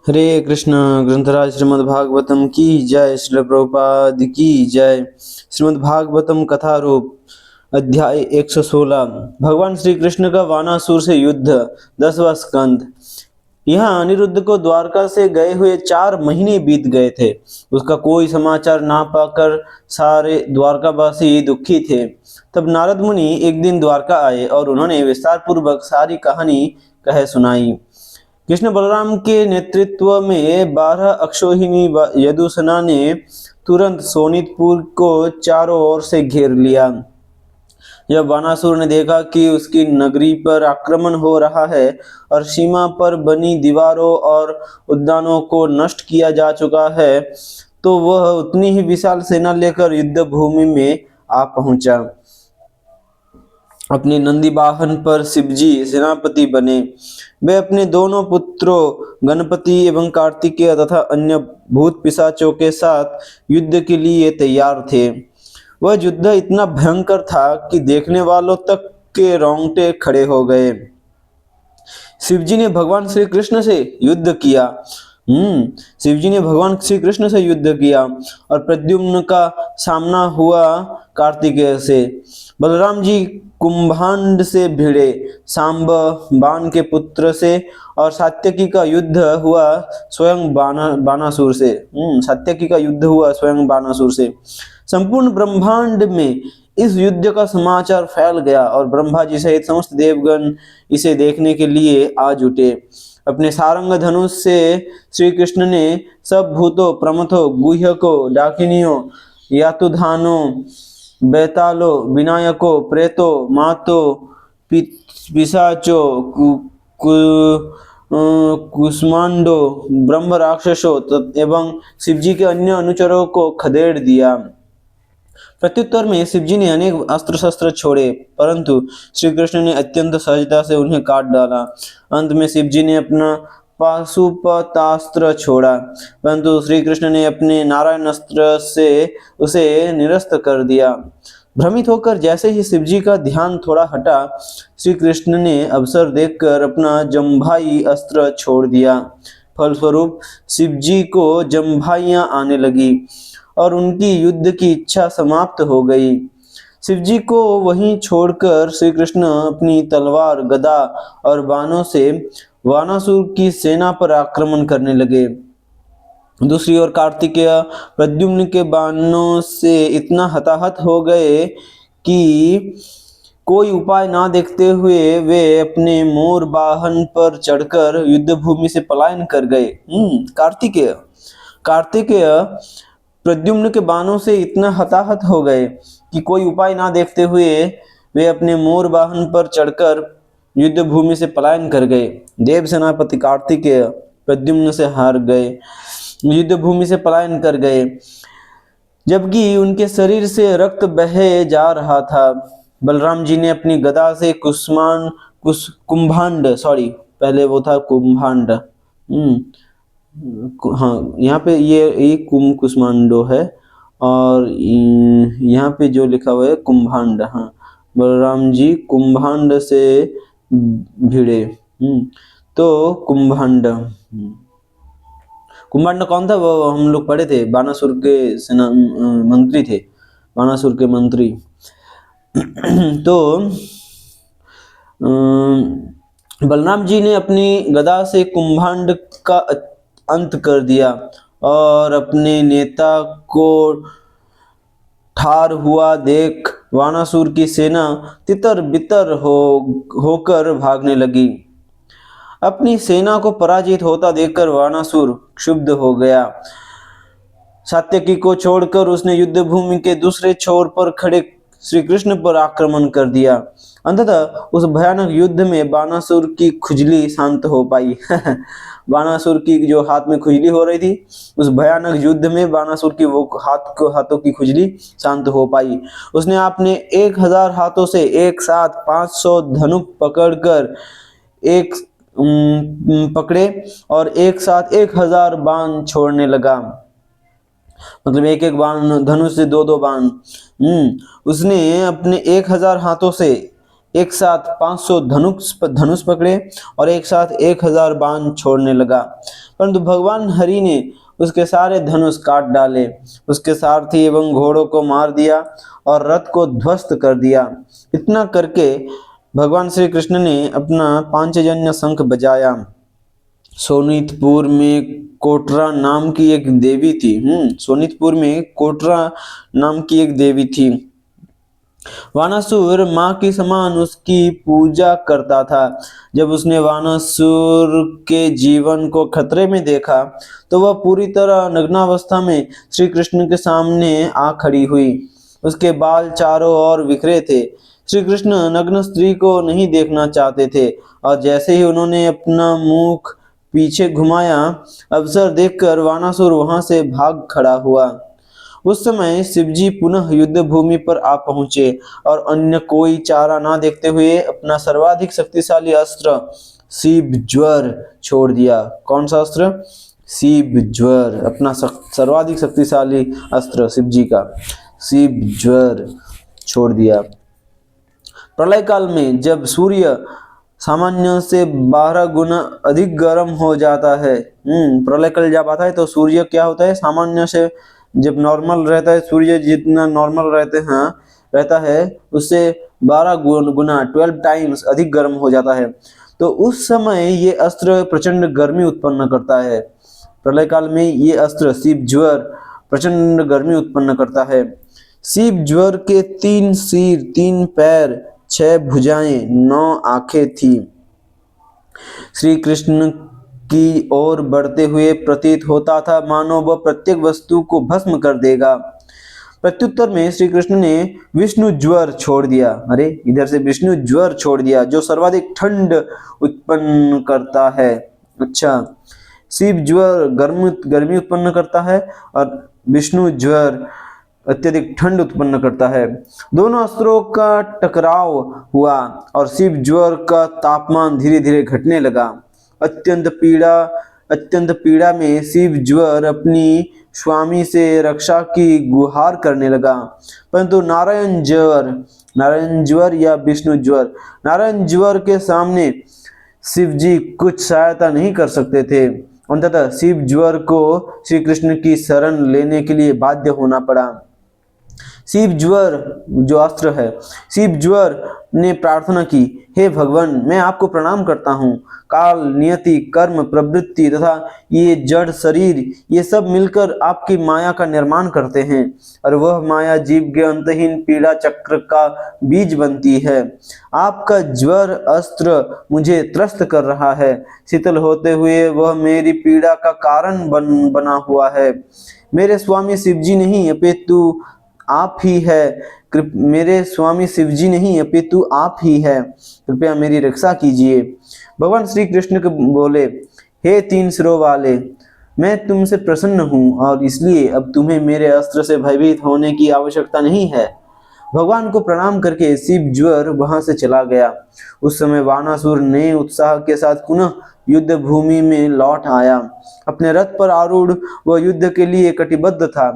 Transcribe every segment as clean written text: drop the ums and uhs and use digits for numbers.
हरे कृष्ण। ग्रंथराज श्रीमद् भागवतम की जय। श्रील प्रभुपाद की जय। श्रीमद् भागवतम कथा रूप अध्याय 116। भगवान श्री कृष्ण का वानासुर से युद्ध, 10वां स्कंद। यहाँ अनिरुद्ध को द्वारका से गए हुए 4 महीने बीत गए थे। उसका कोई समाचार ना पाकर सारे द्वारकावासी दुखी थे। तब नारद मुनि एक दिन द्वारका आए और उन्होंने विस्तार पूर्वक सारी कहानी कह सुनाई। कृष्ण बलराम के नेतृत्व में 12 अक्षौहिणी यदुसेना ने तुरंत सोनितपुर को चारों ओर से घेर लिया। जब बानासुर ने देखा कि उसकी नगरी पर आक्रमण हो रहा है और सीमा पर बनी दीवारों और उद्यानों को नष्ट किया जा चुका है, तो वह उतनी ही विशाल सेना लेकर युद्ध भूमि में आ पहुंचा। अपने नंदी वाहन पर शिवजी सेनापति बने। वे अपने दोनों पुत्रों गणपति एवं कार्तिकेय तथा अन्य भूत पिशाचों के साथ युद्ध के लिए तैयार थे। वह युद्ध इतना भयंकर था कि देखने वालों तक के रोंगटे खड़े हो गए। शिवजी ने भगवान श्री कृष्ण से युद्ध किया। शिवजी ने भगवान श्री कृष्ण से युद्ध किया और प्रद्युम्न का सामना हुआ कार्तिकेय से। बलराम जी कुंभांड से भिड़े सांब बाण के पुत्र से और सात्यकी का युद्ध हुआ स्वयं बानासुर से। सात्यकी का युद्ध हुआ स्वयं बानासुर से। संपूर्ण ब्रह्मांड में इस युद्ध का समाचार फैल गया और ब्रह्मा जी सहित समस्त देवगण इसे देखने के लिए आ जुटे। अपने सारंग धनुष से श्री कृष्ण ने सब भूतों, प्रमथों, गुह्यकों, डाकिनियों, यातुधानों, बेतालों, विनायकों, प्रेतों, मातों, पिशाचों, कुष्मांडों, ब्रह्म राक्षसों एवं शिवजी के अन्य अनुचरों को खदेड़ दिया। प्रत्युत्तर में शिवजी ने अनेक अस्त्र शस्त्र छोड़े, परंतु श्री कृष्ण ने अत्यंत सहजता से उन्हें काट डाला। अंत में शिवजी ने अपना पाशुपतास्त्र छोड़ा, परंतु श्री कृष्ण ने अपने नारायण अस्त्र से उसे निरस्त कर दिया। भ्रमित होकर जैसे ही शिवजी का ध्यान थोड़ा हटा, श्री कृष्ण ने अवसर देखकर अपना जम्भाई अस्त्र छोड़ दिया। फलस्वरूप शिवजी को जम्भाइयां आने लगी और उनकी युद्ध की इच्छा समाप्त हो गई। शिवजी को वहीं छोड़कर श्री कृष्ण अपनी तलवार, गदा और बाणों से वानासुर की सेना पर आक्रमण करने लगे। दूसरी ओर कार्तिकेय प्रद्युम्न के बाणों से इतना हताहत हो गए कि कोई उपाय ना देखते हुए वे अपने मोर वाहन पर चढ़कर युद्ध भूमि से पलायन कर गए। कार्तिकेय प्रद्युम्न के बाणों से इतना हताहत हो गए कि कोई उपाय ना देखते हुए वे अपने मोर वाहन पर चढ़कर युद्ध भूमि से पलायन कर गए। देव सेनापति कार्तिकेय प्रद्युम्न से हार गए, युद्ध भूमि से पलायन कर गए, जबकि उनके शरीर से रक्त बहे जा रहा था। बलराम जी ने अपनी गदा से कुंभांड पहले वो था कुंभांड। हाँ, यहाँ पे ये कुष्मांडो है और यहाँ पे जो लिखा हुआ है कुंभांड। हाँ, बलराम जी कुंभांड से भिड़े। तो कुंभांड कौन था? वो हम लोग पढ़े थे, बानासुर के सेना मंत्री थे, बानासुर के मंत्री। तो बलराम जी ने अपनी गदा से कुंभांड का अंत कर दिया और अपने नेता को ठार हुआ देख वानासुर की सेना तितर बितर होकर भागने लगी। अपनी सेना को पराजित होता देखकर वानासुर क्षुब्ध हो गया। सात्यकी को छोड़कर उसने युद्ध भूमि के दूसरे छोर पर खड़े श्री कृष्ण पर आक्रमण कर दिया। अंततः उस भयानक युद्ध में बानासुर की खुजली शांत हो पाई। बानासुर की जो हाथ में खुजली हो रही थी, उस भयानक युद्ध में बानासुर की वो हाथों की खुजली शांत हो पाई। उसने अपने 1000 हाथों से एक साथ 500 धनुक पकड़कर पकड़े और एक साथ 1000 बाण छोड़ने लगा। मतलब एक एक बाण, धनुष से 2-2 बाण। उसने अपने 1000 हाथों से एक साथ 500 धनुष पकड़े और एक साथ 1000 बाण छोड़ने लगा, परंतु भगवान हरि ने उसके सारे धनुष काट डाले, उसके सारथी एवं घोड़ों को मार दिया और रथ को ध्वस्त कर दिया। इतना करके भगवान श्री कृष्ण ने अपना पांचजन्य शंख बजाया। सोनितपुर में कोटरा नाम की एक देवी थी। सोनितपुर में कोटरा नाम की एक देवी थी। वानासुर माँ की समान उसकी पूजा करता था। जब उसने वानासुर के जीवन को खतरे में देखा तो वह पूरी तरह नग्नावस्था में श्री कृष्ण के सामने आ खड़ी हुई। उसके बाल चारों ओर बिखरे थे। श्री कृष्ण नग्न स्त्री को नहीं देखना चाहते थे और जैसे ही उन्होंने अपना मुख पीछे घुमाया, अवसर देखकर वानासुर वहां से भाग खड़ा हुआ। उस समय शिवजी पुनः युद्ध भूमि पर आ पहुंचे और अन्य कोई चारा ना देखते हुए अपना सर्वाधिक शक्तिशाली अस्त्र शिव ज्वर छोड़ दिया। कौन सा अस्त्र? शिव ज्वर, अपना सर्वाधिक शक्तिशाली अस्त्र शिवजी का शिव ज्वर छोड़ दिया। प्रलय काल में जब सूर्य सामान्य से 12 गुना अधिक गर्म हो जाता है, प्रलय काल जब आता है तो सूर्य क्या होता है, सामान्य से जब नॉर्मल रहता है, सूर्य जितना नॉर्मल रहता है उससे 12 गुना 12 टाइम्स अधिक गर्म हो जाता है। तो उस समय ये अस्त्र प्रचंड गर्मी उत्पन्न करता है। प्रलय काल में ये अस्त्र शिव ज्वर प्रचंड गर्मी उत्पन्न करता है। शिव ज्वर के 3 सिर, 3 पैर, 6 भुजाएं, 9 आंखें थी। श्री कृष्ण की ओर बढ़ते हुए प्रतीत होता था मानो वह प्रत्येक वस्तु को भस्म कर देगा। प्रत्युत्तर में श्री कृष्ण ने विष्णु ज्वर छोड़ दिया। अरे इधर से विष्णु ज्वर छोड़ दिया जो सर्वाधिक ठंड उत्पन्न करता है। अच्छा, शिव ज्वर गर्मी उत्पन्न करता है और विष्णु ज्वर अत्यधिक ठंड उत्पन्न करता है। दोनों अस्त्रों का टकराव हुआ और शिव ज्वर का तापमान धीरे धीरे घटने लगा। अत्यंत पीड़ा में शिव ज्वर अपनी स्वामी से रक्षा की गुहार करने लगा, परंतु नारायण ज्वर या विष्णु ज्वर, नारायण ज्वर के सामने शिवजी कुछ सहायता नहीं कर सकते थे। अंततः शिव ज्वर को श्री कृष्ण की शरण लेने के लिए बाध्य होना पड़ा। शिव ज्वर जो अस्त्र है, शिव ज्वर ने प्रार्थना की, हे भगवान, मैं आपको प्रणाम करता हूँ। काल, नियति, कर्म, प्रवृत्ति तथा ये जड़ शरीर, ये सब मिलकर आपकी माया का निर्माण करते हैं और वह माया जीव के अंतहीन पीड़ा चक्र का बीज बनती है। आपका ज्वर अस्त्र मुझे त्रस्त कर रहा है। शीतल होते हुए वह मेरी पीड़ा का कारण बना हुआ है। मेरे स्वामी शिवजी नहीं अपितु आप ही है। मेरे स्वामी शिवजी नहीं अपितु आप ही है, कृपया मेरी रक्षा कीजिए। भगवान श्री कृष्ण को बोले, हे 3 सिरों वाले, मैं तुमसे प्रसन्न हूँ और इसलिए अब तुम्हें मेरे अस्त्र से भयभीत होने की आवश्यकता नहीं है। भगवान को प्रणाम करके शिव ज्वर वहां से चला गया। उस समय वानासुर नए उत्साह के साथ पुनः युद्ध भूमि में लौट आया। अपने रथ पर आरूढ़ वह युद्ध के लिए कटिबद्ध था।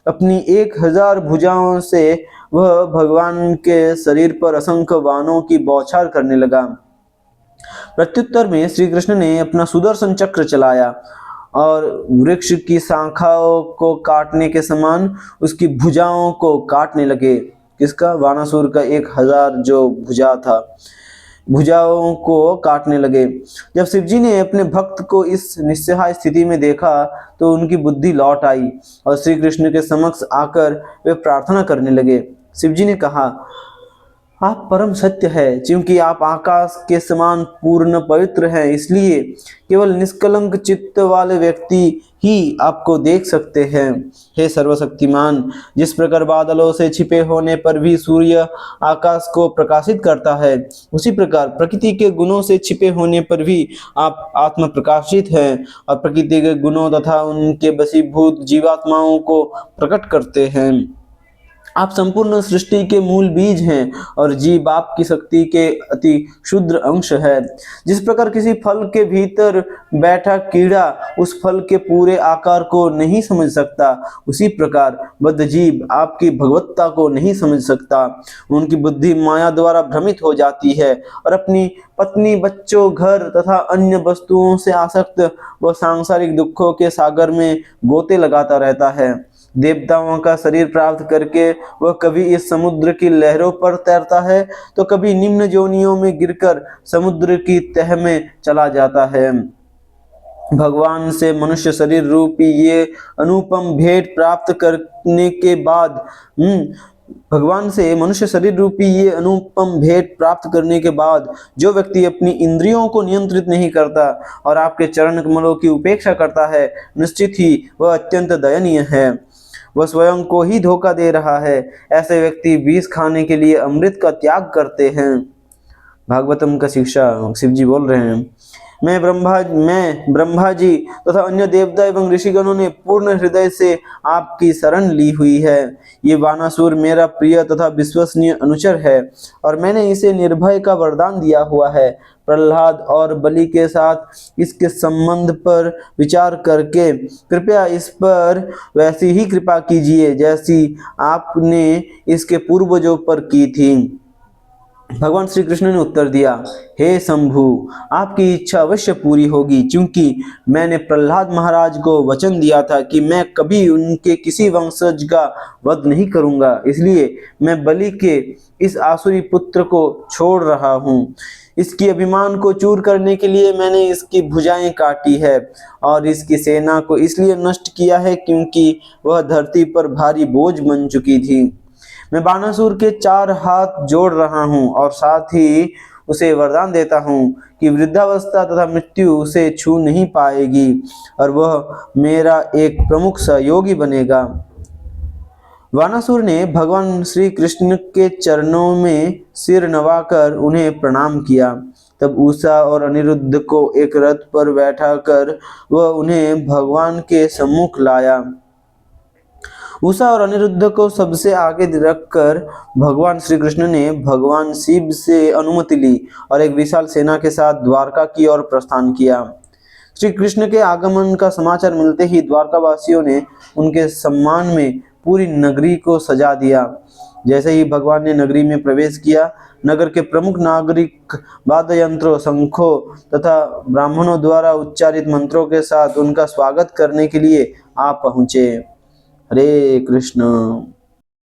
अपनी 1000 भुजाओं से वह भगवान के शरीर पर असंख्य बाणों की बौछार करने लगा। प्रत्युत्तर में श्री कृष्ण ने अपना सुदर्शन चक्र चलाया और वृक्ष की शाखाओं को काटने के समान उसकी भुजाओं को काटने लगे। किसका? वानासुर का 1000 जो भुजा था, भुजाओं को काटने लगे। जब शिवजी ने अपने भक्त को इस निस्सहाय स्थिति में देखा तो उनकी बुद्धि लौट आई और श्री कृष्ण के समक्ष आकर वे प्रार्थना करने लगे। शिवजी ने कहा, आप परम सत्य है, क्योंकि आप आकाश के समान पूर्ण पवित्र हैं, इसलिए केवल निष्कलंक चित्त वाले व्यक्ति ही आपको देख सकते हैं। हे सर्वशक्तिमान, जिस प्रकार बादलों से छिपे होने पर भी सूर्य आकाश को प्रकाशित करता है, उसी प्रकार प्रकृति के गुणों से छिपे होने पर भी आप आत्म प्रकाशित हैं और प्रकृति के गुणों तथा उनके वशीभूत जीवात्माओं को प्रकट करते हैं। आप संपूर्ण सृष्टि के मूल बीज हैं और जीव आपकी शक्ति के अति क्षुद्र अंश है। जिस प्रकार किसी फल के भीतर बैठा कीड़ा उस फल के पूरे आकार को नहीं समझ सकता, उसी प्रकार बद्ध जीव आपकी भगवत्ता को नहीं समझ सकता। उनकी बुद्धि माया द्वारा भ्रमित हो जाती है और अपनी पत्नी, बच्चों, घर तथा अन्य वस्तुओं से आसक्त व सांसारिक दुखों के सागर में गोते लगाता रहता है। देवताओं का शरीर प्राप्त करके वह कभी इस समुद्र की लहरों पर तैरता है तो कभी निम्न जोनियों में गिरकर समुद्र की तह में चला जाता है। भगवान से मनुष्य शरीर रूपी ये अनुपम भेंट प्राप्त करने के बाद भगवान से मनुष्य शरीर रूपी ये अनुपम भेंट प्राप्त करने के बाद जो व्यक्ति अपनी इंद्रियों को नियंत्रित नहीं करता और आपके चरण कमलों की उपेक्षा करता है, निश्चित ही वह अत्यंत दयनीय है। वह स्वयं को ही धोखा दे रहा है। ऐसे व्यक्ति विष खाने के लिए अमृत का त्याग करते हैं। भागवतम का शिक्षा शिव जी बोल रहे हैं, मैं ब्रह्मा जी तथा अन्य देवता एवं ऋषिगणों ने पूर्ण हृदय से आपकी शरण ली हुई है। ये बानासुर मेरा प्रिय तथा विश्वसनीय अनुचर है और मैंने इसे निर्भय का वरदान दिया हुआ है। प्रहलाद और बलि के साथ इसके संबंध पर विचार करके कृपया इस पर वैसी ही कृपा कीजिए जैसी आपने इसके पूर्वजों पर की थी। भगवान श्री कृष्ण ने उत्तर दिया, हे शंभु, आपकी इच्छा अवश्य पूरी होगी, क्योंकि मैंने प्रहलाद महाराज को वचन दिया था कि मैं कभी उनके किसी वंशज का वध नहीं करूंगा। इसलिए मैं बलि के इस आसुरी पुत्र को छोड़ रहा हूँ। इसकी अभिमान को चूर करने के लिए मैंने इसकी भुजाएं काटी है और इसकी सेना को इसलिए नष्ट किया है क्योंकि वह धरती पर भारी बोझ बन चुकी थी। मैं बानासुर के 4 हाथ जोड़ रहा हूँ और साथ ही उसे वरदान देता हूँ कि वृद्धावस्था तथा मृत्यु उसे छू नहीं पाएगी और वह मेरा एक प्रमुख सहयोगी बनेगा। वानासुर ने भगवान श्री कृष्ण के चरणों में सिर नवाकर उन्हें प्रणाम किया। तब उषा और अनिरुद्ध को एक रथ पर बैठाकर वह उन्हें भगवान के सम्मुख लाया। उषा और अनिरुद्ध को सबसे आगे रखकर भगवान श्री कृष्ण ने भगवान शिव से अनुमति ली और एक विशाल सेना के साथ द्वारका की ओर प्रस्थान किया। श्री कृष्ण के आगमन का समाचार मिलते ही द्वारकावासियों ने उनके सम्मान में पूरी नगरी को सजा दिया। जैसे ही भगवान ने नगरी में प्रवेश किया, नगर के प्रमुख नागरिक वाद्य यंत्रों, शंखों तथा ब्राह्मणों द्वारा उच्चारित मंत्रों के साथ उनका स्वागत करने के लिए आ पहुंचे। हरे कृष्ण।